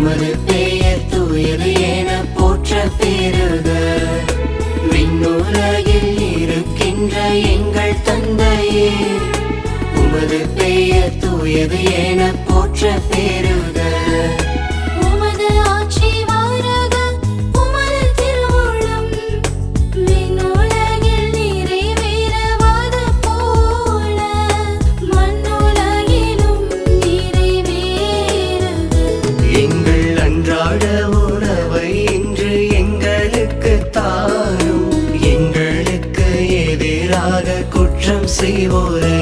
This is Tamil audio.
உமது பெயர் தூயது என போற்ற பெருக. விண்ணுலகில் இருக்கின்ற எங்கள் தந்தையே, உமது பெயர் தூயது என போற்ற பெருக. உமது ஆட்சி வருக, உமது திருவுளம் விண்ணுலகில் நிறைவேறுவது போல மண்ணுலகிலும் நிறைவேறுக. எங்கள் அன்றாட உணவை இன்று எங்களுக்கு தாரும். எங்களுக்கு எதிராக குற்றம் செய்வோரை